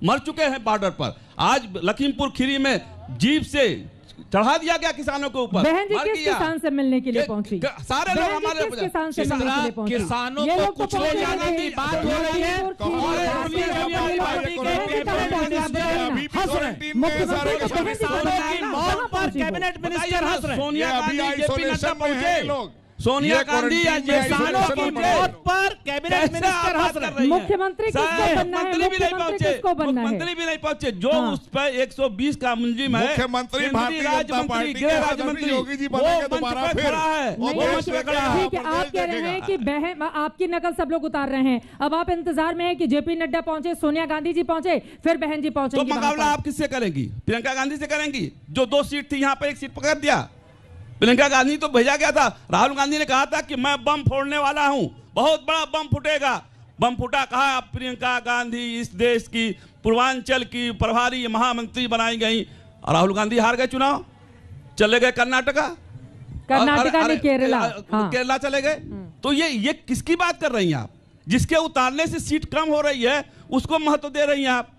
मर चुके हैं बॉर्डर पर। आज लखीमपुर खीरी में जीप से चढ़ा दिया गया किसानों के ऊपर। बहन जी मर किस गया। किसान से मिलने के लिए पहुंची? सारे लोग बहन जी हमारे किस किसान से मिलने के लिए पहुंची? किसानों ये को लोग तो कुचले पहुंचे जाने नहीं। की बात हो रही है। और और खीरी रवि पार्टी पार्टी के के कैबिनेट मिनिस्टर अभी भी हंस रहे हैं। क्वारंटीन में मुख्यमंत्री सारे को किसान बहन जी को किसानों बताया की ना, मौत कहाँ पर पहुंची वो? कैबिनेट मिनिस्टर हंस रहे हैं। सोनिया ये अभी गांधी जेपी नड्डा आइसोलेशन में हैं पहुंचे। लोग। सोनिया ये गांधी या क्वारंटीन में किसानों आइसोलेशन की में मौत हैं। पर कैबिनेट मिनिस्टर हंस रहे हैं। मुख्यमंत्री किसको बनना है? मुख्यमंत्री भी नहीं मुख्यमंत्री पहुंचे। किसको बनना है? मुख्यमंत्री भी नहीं पहुंचे। जो हाँ। उस पर 120 का मुंजिम है, मुख्यमंत्री केंद्रीय भारतीय जनता राज्य मंत्री, पार्टी के गृह आदरणीय राज्य मंत्री, योगी जी वो बनेंगे मंच दोबारा पर फिर। खड़ा है। वो वो देश मंच पे खड़ा देखेगा। है। ठीक है, आप कह रहे हैं कि बहन आपकी नकल सब लोग उतार रहे हैं। अब आप इंतजार में हैं कि जेपी नड्डा पहुंचे, सोनिया गांधी जी पहुंचे, फिर बहन जी तो पहुंचेंगी। मुकाबला आप किससे करेंगी? प्रियंका गांधी से करेंगी, जो 2 सीट थी यहाँ पे 1 सीट पकड़ दिया। प्रियंका गांधी तो भेजा गया था। राहुल गांधी ने कहा था कि मैं बम फोड़ने वाला हूं, बहुत बड़ा बम फूटेगा। बम फूटा, कहा अब प्रियंका गांधी इस देश की पूर्वांचल की प्रभारी महामंत्री बनाई गई। और राहुल गांधी हार गए चुनाव, चले गए कर्नाटका, कर्नाटका में केरला, हाँ। केरला चले गए। तो ये किसकी बात कर रही हैं आप? जिसके उतारने से सीट कम हो रही है उसको महत्व दे रही हैं आप।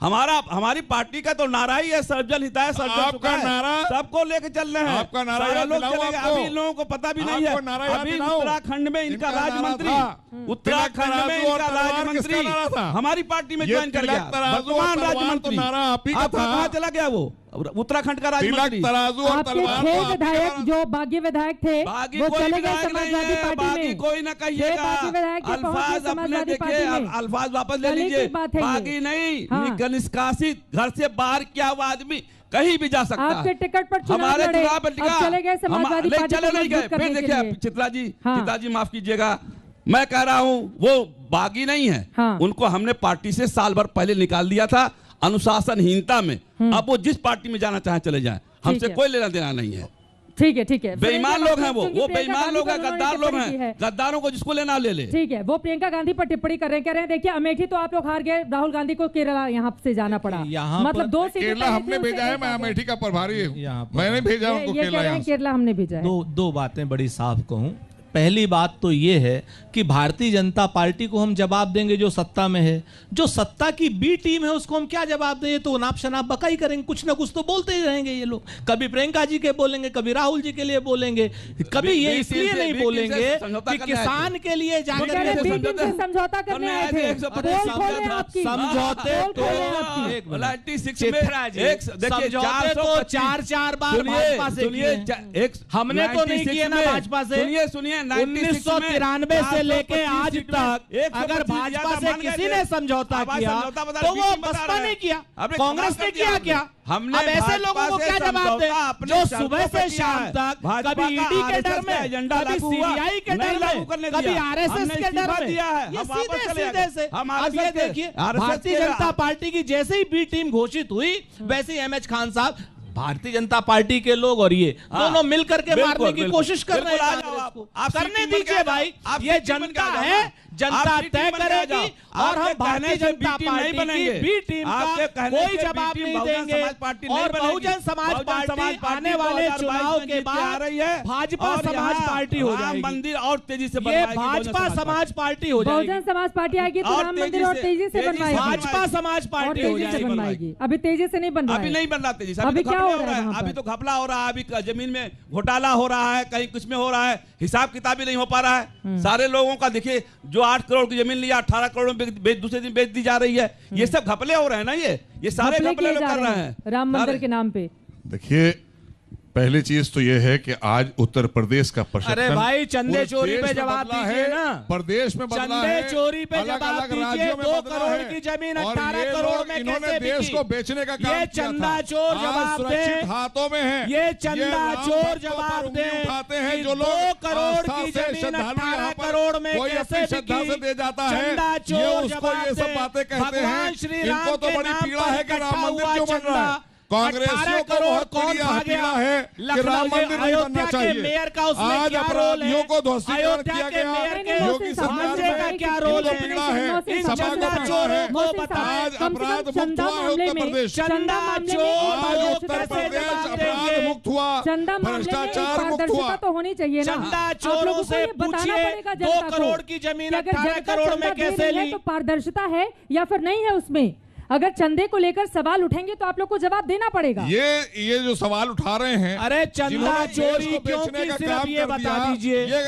हमारी पार्टी का तो नारा ही है, सर्वजन हिताय सर्वजन आपका सुखाय। नारा, सबको लेके चल रहे हैं। आपका नारा सारे याद लोग दिलाऊं चलेंगे। आपको। अभी इन लोगों को पता भी नहीं है। आपको नारा याद अभी दिलाऊं। उत्तराखंड में इनका इनका राज्य नारा मंत्री, था। उत्तराखंड में तिलक तराजू और इनका तलवार राज्य मंत्री किसका नारा था? हमारी पार्टी में ये ज्वाइन कर तिलक गया। तराजू और वर्तमान तलवार राज्य तो मंत्री नारा आप ही का आपका था। कहाँ चला गया? वो उत्तराखंड का राज्य तिलक मंत्री। तराजू और आपके तलवार 6 तो आप ही विधायक का- जो बागी विधायक थे बागी वो कोई चले गए विधायक नहीं समाजवादी है, पार्टी बागी में। कोई ना छह कहिएगा। बागी विधायक जो पहुंचे अल्फाज अपने समाजवादी देखिए, पार्टी में। अल्फाज वापस ले कल ही की लीजिए। बात है ये। बागी नहीं, हाँ। निष्कासित घर से बाहर किया हुआ आदमी कहीं भी जा सकता है। आपके टिकट पर चुनाव हमारे लड़े, चुनाव पर अब चले गए समाजवादी पार्टी चले को नहीं गए। मजबूत करने फिर के देखिए लिए। चित्रा जी माफ कीजिएगा, मैं कह रहा हूं वो बागी नहीं है। हाँ। उनको हमने पार्टी से साल भर पहले निकाल दिया था अनुशासनहीनता में। अब वो जिस पार्टी में जाना चाहे चले जाएं, हमसे कोई लेना देना नहीं है। ठीक है, ठीक है। बेईमान लोग हैं वो क्योंकि बेईमान लोग हैं, गद्दार लोग हैं, गद्दारों को जिसको लेना ले ले। ठीक है, वो प्रियंका गांधी पर टिप्पणी कर रहे हैं, कह रहे हैं देखिए अमेठी तो आप लोग हार गए, राहुल गांधी को केरला यहाँ से जाना पड़ा। यहाँ मतलब 2 सीटें केरला हमने भेजा है, मैं अमेठी का प्रभारी हूँ, मैंने भेजा उनको ये कह केरला। रहे हैं केरला हमने भेजा है। दो बातें बड़ी साफ कहूं। पहली बात तो ये है कि भारतीय जनता पार्टी को हम जवाब देंगे जो सत्ता में है, जो सत्ता की बी टीम है उसको हम क्या जवाब दें? तो नाप शनाप बकाई करेंगे, कुछ ना कुछ तो बोलते ही रहेंगे ये लोग। कभी प्रियंका जी के बोलेंगे, कभी राहुल जी के लिए बोलेंगे, कभी ये इसलिए नहीं बोलेंगे कि किसान के लिए जाकर समझौता करने आए थे। समझौते तो 4 बार भाजपा से किए। हमने तो नहीं किए ना भाजपा से। सुनिए 1993 से लेके आज तक अगर भाजपा से किसी ने समझौता किया तो वो बसपा ने किया, कांग्रेस ने किया क्या? हमने अब ऐसे लोगों को क्या जवाब दें जो सुबह से शाम तक कभी ईडी के डर में, कभी सीबीआई के डर में, कभी आरएसएस के डर में, ये सीधे से। अब ये देखिए भारतीय जनता पार्टी की जैसे ही बी टीम घोषित हुई वैसे ही एमएच खान साहब भारतीय जनता पार्टी के लोग और ये दोनों मिलकर के मारने की कोशिश कर रहे हैं। करने दीजिए भाई, ये जनता है, जनता तय करेगी और हम भारतीय जनता पार्टी की बी टीम का कोई जवाब नहीं देंगे। और बहुजन समाज पार्टी आने वाले चुनाव के बाद भाजपा समाज पार्टी हो जाएगी। मंदिर और तेजी से ये भाजपा समाज पार्टी हो जाएगी। बहुजन समाज पार्टी आएगी तो राम मंदिर और तेजी से बनवाएगी। भाजपा समाज पार्टी हो जाएगी। अभी तेजी से नहीं बन रहा है, अभी नहीं बन रहा तेजी से। अभी क्या हो रहा है? अभी तो घपला हो रहा है, अभी जमीन में घोटाला हो रहा है, कहीं कुछ में हो रहा है, हिसाब किताब भी नहीं हो पा रहा है। सारे लोगों का देखिए जो 8 करोड़ की जमीन लिया 18 करोड़ में दूसरे दिन बेच दी जा रही है। ये सब घपले हो रहे हैं ना, ये सारे घपले लोग कर रहे हैं राम मंदिर के नाम पे। देखिए पहली चीज तो यह है कि आज उत्तर प्रदेश का प्रशासन, अरे भाई चंदे चोरी पे जवाब दीजिए ना। प्रदेश में बदला है, चंदे चोरी पे जवाब अलग-अलग दीजिए। राज्यों में 2 बदला करोड़ है। की जमीन और 18 ये करोड़ लोग में इन्होंने कैसे देश बिकी? को बेचने का काम ये किया था। चंदा चोर आज जवाब सुरक्षित दे, हाथों में है। ये चंदा राम चोर भक्तों पर जवाब उंगली दे उठाते हैं कि जो 2 लोग करोड़ आस्था की से जमीन श्रद्धालु 18 यहाँ पर करोड़ में कोई कैसे अपनी श्रद्धा बिकी? से दे जाता है, चंदा ये चोर उसको जवाब ये सब दे। बातें कहते हैं। भगवान श्री राम इनको तो के बड़ी नाम पीड़ा पर है कि राम इकट्ठा मंदिर हुआ क्यों बन रहा है। कांग्रेसियों को बहुत पीड़ा है कि राम मंदिर नहीं बनना चाहिए। मेयर का उसमें आज क्या रोल है? अपराधियों को ध्वस्तीकरण अयोध्या किया के गया, मेयर के योगी सरकार भांजे का में क्या रोल इनको है? पीड़ा है, इन सभा को चंदा पीड़ा चोरों है। को बताएं। आज अपराध मुक्त हुआ है उत्तर प्रदेश, चंदा चोर आज उत्तर प्रदेश अपराध मुक्त हुआ, भ्रष्टाचार मुक्त हुआ। तो होनी चाहिए ना। चंदा आप चोरों लोगों को से ये बताना पूछिए पड़ेगा 2 जनता को करोड़ की जमीन कि अगर 18 जनता करोड़ चंदा में दे कैसे रही है ली? तो पारदर्शिता है या फिर नहीं है उसमें। अगर चंदे को लेकर सवाल उठेंगे तो आप लोग को जवाब देना पड़ेगा। ये जो सवाल उठा रहे हैं, अरे चंदा जिन्होंने देश चोरी को क्यों बेचने की का सिर्फ काम ये कर बता दिया, दीजिए। ये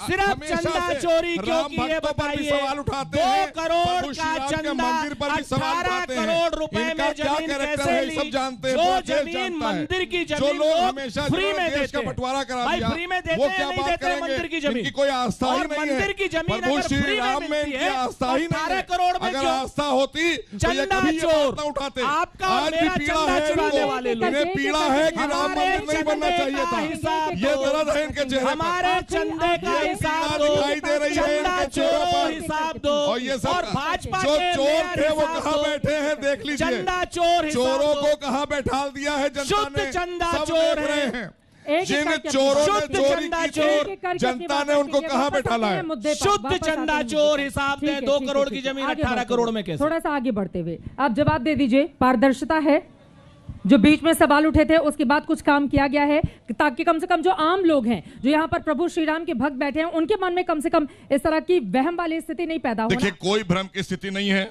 सिर्फ हमेशा चंदा से चोरी क्यों राम की ये भक्तों पर भी बताइए। सवाल उठाते 2 हैं, करोड़ प्रभु का श्री राम के चंदा मंदिर पर भी सवाल 18 उठाते हैं। करोड़ रुपए इनका में क्या जमीन कैरेक्टर कैसे है ली? सब जानते हैं, जो पूरा देश जमीन जानता है। मंदिर की जो जमीन लोग लोग हमेशा फ्री में देश देते का हैं। बंटवारा करा भाई दिया, फ्री में देते वो हैं, क्या नहीं बात देते मंदिर की करेंगे? जमीन। इनकी कोई आस्था ही और नहीं मंदिर की है। जमीन प्रभु अगर श्री फ्री में राम में मिलती इनकी है आस्था ही नहीं 18 है। करोड़ में अगर क्यों? आस्था होती तो ये चंदा कभी ये चोर, बात ना उठाते। आपका और आज भी मेरा पीड़ा चंदा है चुराने इनको, वाले लोग। इन्हें पीड़ा है कि राम मंदिर नहीं बनना चाहिए था। ये दर्द है इनके चेहरे पर। हमारे चंदे का ये हिसाब पीड़ा दो, दिखाई दे रही है चंदा इनके चेहरों चोरों पर। हिसाब दो। और ये सब और भाजपा जो के चोर मेयर थे वो हिसाब कहाँ दो। बैठे हैं देख लीजिए। चंदा चोर हिसाब चोरों दो। को कहाँ बैठा दिया है जनता शुद्ध ने, चंदा सब चोर देख रहे है। हैं। एक जिन करके चोरों ने शुद्ध चोरी चंदा की चोर, थी, जनता ने उनको कहाँ बैठाला है। शुद्ध चंदा चोर हिसाब दे 2 करोड़ की जमीन 18 करोड़ में कैसे? थोड़ा सा आगे बढ़ते हुए आप जवाब दे दीजिए। पारदर्शिता है, जो बीच में सवाल उठे थे उसके बाद कुछ काम किया गया है ताकि कम से कम जो आम लोग हैं जो यहाँ पर प्रभु श्री राम के भक्त बैठे हैं उनके मन में कम से कम इस तरह की वहम वाली स्थिति नहीं पैदा हो। देखिए कोई भ्रम की स्थिति नहीं है।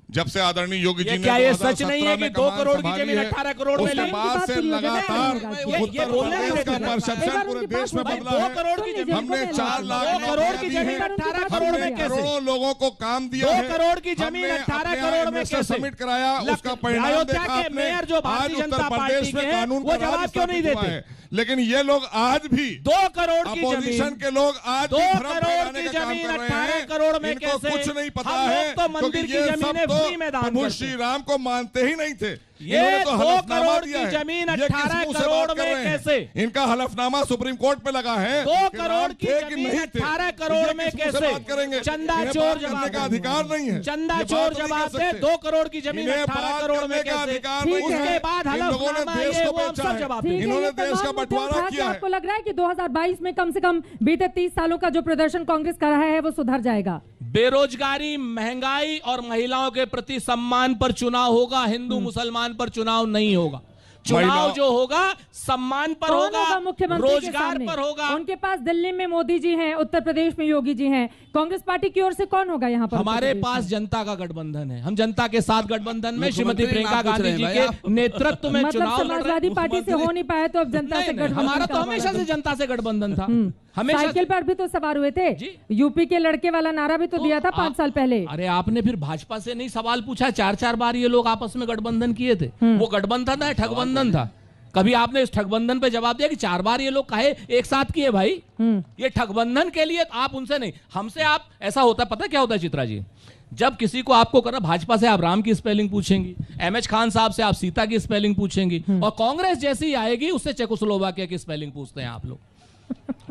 जब से आदरणीय योगी जी ने क्या ये सच नहीं है कि 2 करोड़ की जमीन 18 करोड़ में उसके ली? बाद से लगातार ये बोलने नहीं उत्तर प्रदेश का देते ना। परसेप्शन पूरे देश में भाई, बदला 2 है। करोड़ की जमीन हमने 4 लाख 2 करोड़ की जमीन 18 करोड़ में कैसे? करोड़ों लोगों को काम दिया 2 है। करोड़ की जमीन हमने 18 अपने करोड़ में इन्वेस्टर कैसे? समिट कराया, उसका परिणाम अयोध्या देखा के आपने। मेयर जो आज भारतीय उत्तर जनता पार्टी प्रदेश के में हैं, कानून वो का जवाब राज क्यों नहीं स्थापित हुआ देते? है। लेकिन ये लोग आज भी 2 करोड़ की अपोजिशन जमीन के लोग आज भी 2 भ्रम करोड़ फैलाने की का काम जमीन कर रहे 18 हैं करोड़ में इनको कैसे? कुछ नहीं पता हम लोग है, तो मंदिर की जमीनें फ्री में दान प्रभु करते श्री हैं। राम को मानते ही नहीं थे। ये इन्होंने तो 2 हलफनामा करोड़ दिया की है। जमीन ये किस 18 मुंह से करोड़ बात कर में रहे हैं? कैसे? इनका हलफनामा सुप्रीम कोर्ट पे लगा है 2 कि करोड़ राम की थे कि जमीन नहीं थे। 18 ये करोड़ में किस मुंह से कैसे? बात करेंगे? चंदा इन्हें चोर बात करने जवाब का अधिकार नहीं है। चंदा ये चोर बात नहीं कर जवाब दे, सकते। 2 करोड़ की जमीन इन्हें 18 बात करोड़ में करने का कैसे? अधिकार ठीक नहीं है। है। उसके बाद इन लोगों ने हलफनामा देश ये को वो हम बेचा सब है। जवाब ठीक देंगे। है, इन्होंने ये देश तमाम का मुद्दे बंटवारा उठा के किया है। आपको लग रहा है कि 2022 में कम से कम बीते 30 सालों का जो प्रदर्शन कांग्रेस कर रहा है वो सुधर जाएगा? बेरोजगारी, महंगाई और महिलाओं के प्रति सम्मान पर चुनाव होगा, हिंदू मुसलमान पर चुनाव नहीं होगा। चुनाव जो होगा सम्मान पर कौन होगा, मुख्यमंत्री के रोजगार सामने? पर होगा। उनके पास दिल्ली में मोदी जी हैं, उत्तर प्रदेश में योगी जी हैं, कांग्रेस पार्टी की ओर से कौन होगा यहाँ पर? हमारे उत्तर प्रदेश पास में? जनता का गठबंधन है, हम जनता के साथ गठबंधन में श्रीमती मुख्यमंत्री प्रियंका नाम पूछ गांधी रहे जी हैं के भाई आप। नेतृत्व में मतलब चुनाव लड़ रहे समाजवादी हैं। पार्टी से हो नहीं पाया तो अब जनता से नहीं, नहीं, गठबंधन हमारा तो का हमेशा होगा। से जनता से गठबंधन था, हमेशा। साइकिल पर भी तो सवार हुए थे जी। यूपी के लड़के वाला नारा भी तो दिया था 5 साल पहले। अरे आपने फिर भाजपा से नहीं सवाल पूछा? 4-4 बार ये लोग आपस में गठबंधन किए थे, वो गठबंधन था, ठगबंधन था? कभी आपने इस ठगबंधन पे जवाब दिया कि 4 बार ये लोग काहे एक साथ किए भाई? ये ठगबंधन के लिए आप उनसे नहीं, हमसे आप। ऐसा होता है, पता क्या होता है चित्रा जी, जब किसी को आपको करना, भाजपा से आप राम की स्पेलिंग पूछेंगी, एमएच खान साहब से आप सीता की स्पेलिंग पूछेंगी, और कांग्रेस जैसी आएगी उससे चेकोस्लोवाकिया की स्पेलिंग पूछते हैं आप लोग।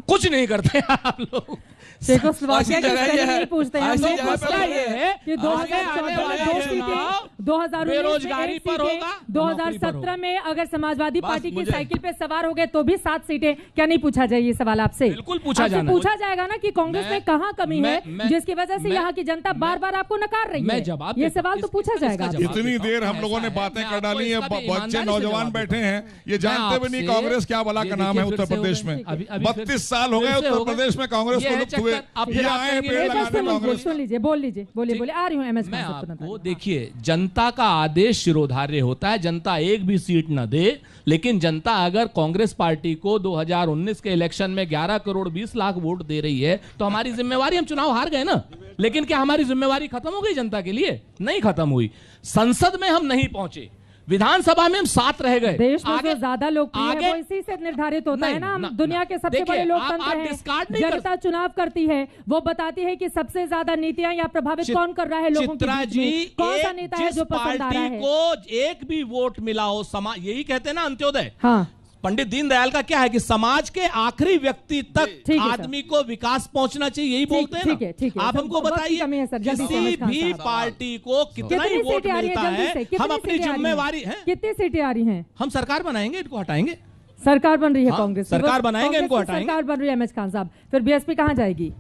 कुछ नहीं करते आप लोग। चेकोस्लोवाकिया की ऐसी जगह स्पेलिंग ये है, नहीं पूछते हैं हम ऐसी लोग। जगह पे मसला तो ये है कि 2014 में 2 सीटें, 2019 में बेरोजगारी 1 पर सीटें, होगा, 2017 में अगर समाजवादी बस पार्टी की मुझे- साइकिल पे सवार हो गए तो भी 7 सीटें। क्या नहीं पूछा जाए ये सवाल आपसे? बिल्कुल पूछा आपसे जाना। पूछा जाएगा ना कि कांग्रेस में कहाँ कमी है जिसकी वजह से मैं- यहाँ की जनता बार बार आपको नकार रही मैं है? जवाब ये देता हूं। सवाल तो पूछा इसका जाएगा। जवाब इतनी देता हूं। देर हम लोगों ने ऐसा बातें है, कर मैं डाली है, आपको इसका भी बच्चे ईमानदारी से नौजवान जवाब बैठे देता हूं। हैं, ये जानते भी नहीं मैं कांग्रेस क्या भला ये का नाम है देखिए उत्तर फिर से प्रदेश हो में। गए। अभी 32 साल हो फिर गए से उत्तर हो गए। प्रदेश में कांग्रेस ये को है लुप्त हुए। चक्कर। अब फिर ये आप आए कहेंगे पेड़ नहीं, बस लगाने सुन कांग्रेस। लीजिए, बोल लीजिए, बोलिए, आ रही हूँ एमएस मैं खान साहब आपको तुरंत। देखिए, जनता का आदेश शिरोधार्य होता है। जनता एक भी सीट न दे, लेकिन जनता अगर कांग्रेस पार्टी को 2019 के इलेक्शन में 11 करोड़ 20 लाख वोट दे रही है तो हमारी जिम्मेवारी, हम चुनाव हार गए ना, लेकिन क्या हमारी जिम्मेवारी खत्म हो गई जनता के लिए? नहीं खत्म हुई। संसद में हम नहीं पहुंचे, विधानसभा में हम 7 रह गए। देश में जो ज्यादा लोकप्रिय है वो इसी से निर्धारित होता है ना। हम दुनिया के सबसे बड़े लोकतंत्र हैं, जनता चुनाव करती है, वो बताती है कि सबसे ज्यादा नीतियां या प्रभावित कौन कर रहा है लोगों के बीच में, कौन सा नेता है जो पसंद आ रहा है। को एक भी वोट मिला हो, समाज, यही कहते हैं ना अंत्योदय। हाँ, पंडित दीनदयाल का क्या है कि समाज के आखिरी व्यक्ति तक ठीक है आदमी को विकास पहुंचना चाहिए, यही बोलते हैं ना। ठीक है। आप हमको वक्त की बताइए, कमी है सर, जल्दी से किसी एमएस खान भी साहब। पार्टी को कितना ही कितनी वोट सीटें आ रही मिलता है जल्दी है, से? कितनी हम अपनी सीटें आ रही हैं? जिम्मेवारी है, कितनी सीटें आ रही हैं? हम सरकार बनाएंगे, इनको हटाएंगे। सरकार बन रही है हाँ, कांग्रेस, सरकार बनाएंगे, इनको कांग्रेस की हटाएंगे। सरकार बन रही है एमएच खान साहब, फिर बीएसपी कहाँ जाएगी?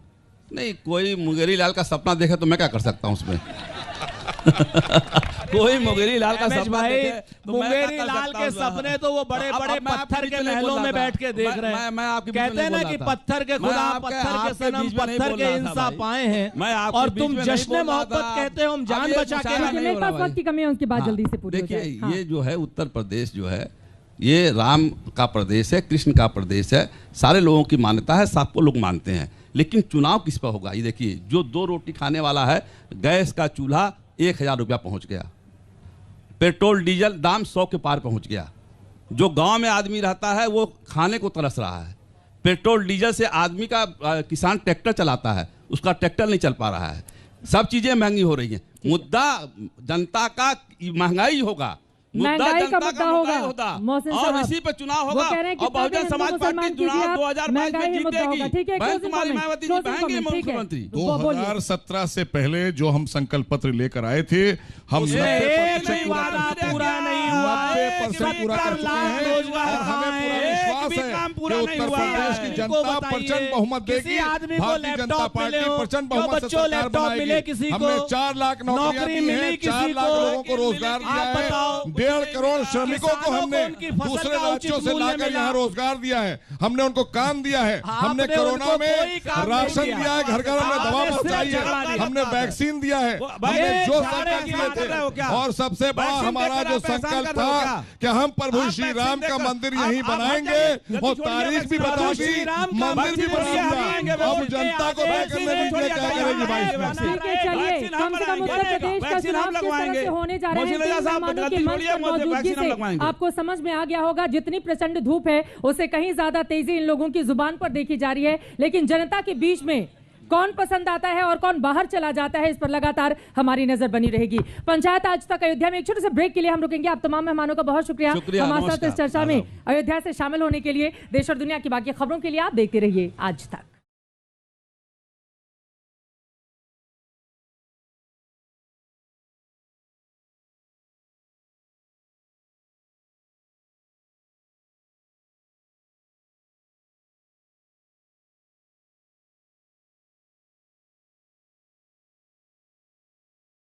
नहीं, कोई मुंगेरी लाल का सपना देखे तो मैं क्या कर सकता हूँ उसमें। कोई मुंगेरी लाल का रमेश सपना भाई, देखे तो मैं क्या मुंगेरी कर लाल सकता के हूँ उसमें। सपने तो वो बड़े अब बड़े मैं आपके पत्थर बीच के में नहीं महलों बोल में रहा था। बैठ के देख रहे हैं। मैं आपके बीच में कहते हैं नहीं ना बोल कि रहा था। पत्थर के मैं खुदा, आपके पत्थर के सनम, बीच में नहीं पत्थर बोल के रहा था इंसाफ भाई। पाए हैं, मैं आपके और बीच तुम में नहीं जश्न बोल रहा मोहब्बत था। कहते हो, हम जान अब ये बचा के मुशायरा लाए। नहीं मेरे हो पास रहा वक्त की कमी है, उनकी बात हाँ, जल्दी से पूरी हो देखिए, जाए। हाँ। ये जो है उत्तर प्रदेश जो है, ये राम का प्रदेश है, कृष्ण का प्रदेश है, सारे लोगों की मान्यता है, सबको लोग मानते हैं। लेकिन चुनाव किस पर होगा? ये देखिए, जो 2 रोटी खाने वाला है, गैस का चूल्हा 1000 रुपया पहुंच गया, पेट्रोल डीजल दाम 100 के पार पहुंच गया। जो गांव में आदमी रहता है वो खाने को तरस रहा है। पेट्रोल डीजल से आदमी का किसान ट्रैक्टर चलाता है, उसका ट्रैक्टर नहीं चल पा रहा है। सब चीजें महंगी हो रही हैं। मुद्दा जनता का महंगाई होगा, महंगाई का मुद्दा होगा, मोहसिन और साहब। इसी पे चुनाव वो होगा, कह रहे हैं कि और बहुजन हिंदू समाज मुसलमान पार्टी कीजिए चुनाव आप, 2022 महंगाई में ही मुद्दा होगा। जीतेगी। ठीक है, बहन closing कुमारी comment, Mayawati ji closing बहेंगे comment, ठीक है। मुख्यमंत्री। बोलिए। 2017 से पहले जो हम संकल्प पत्र लेकर आए थे, हम उसमें 90% एक पूरा वादा कर चुके हैं। पूरा नहीं हुआ है, 90% पूरा कर 70 चुके लाख हैं, रोजगार और हमें कहाँ पूरा है? विश्वास एक भी है काम कि पूरा नहीं उत्तर हुआ प्रदेश है। की इनको जनता बताइए, प्रचंड बहुमत किसी देगी। आदमी को भारतीय जनता लैपटॉप पार्टी मिले हो, प्रचंड क्या बहुमत से बच्चों सरकार लैपटॉप बनाएगी। मिले किसी को? हमने 4 लाख नौकरियां नौकरी दी मिली हैं, किसी 4 लाख को? लोगों को रोजगार आप दिया है, बताओ। 1.5 करोड़ श्रमिकों को किसानों को हमने उनकी फसल दूसरे का राज्यों उचित से मूल्य लाकर मिला। यहाँ रोजगार दिया है, हमने उनको काम दिया है, हमने आपने कोरोना उनको में कोई काम नहीं राशन दिया। दिया है, घर घर हमने दवा आपने पहुंचाई सिर्फ झगड़ा है, दिया। हमने वैक्सीन दिया है, भाई, हमने जो झाड़े संकल्प की लिए बात कर रहे हो क्या? थे, और सबसे बड़ा वैक्सीन हमारा देकर जो आप एहसान संकल्प कर रहे हो था क्या? कि हम प्रभु आप श्री वैक्सीन राम का देकर- मंदिर आप- यहीं आप बनाएंगे, जल्दी और छोड़िए तारीख भी वैक्सीन। बता श्री दी, राम का मंदिर भी मंदिर बन बनाएंगे, दूंगा। अब वोट के जनता को आगे तय करने वैक्सीन दीजिए क्या करेगी भाई इस बनाएंगे। वैक्सीन। ठीक है, चलिए, कम से कम उत्तर प्रदेश का चुनाव किस तरह से होने जा रहे हैं, तीन मेहमानों के मंच पर मौजूदगी से आपको समझ में आ गया होगा। जितनी प्रचंड धूप है उससे कहीं ज्यादा तेजी इन लोगों की जुबान पर देखी जा रही है, लेकिन जनता के बीच में कौन पसंद आता है और कौन बाहर चला जाता है, इस पर लगातार हमारी नजर बनी रहेगी। पंचायत आज तक अयोध्या में एक छोटे से ब्रेक के लिए हम रुकेंगे। आप तमाम मेहमानों का बहुत शुक्रिया हमारे साथ इस चर्चा में अयोध्या से शामिल होने के लिए। देश और दुनिया की बाकी खबरों के लिए आप देखते रहिए आज तक।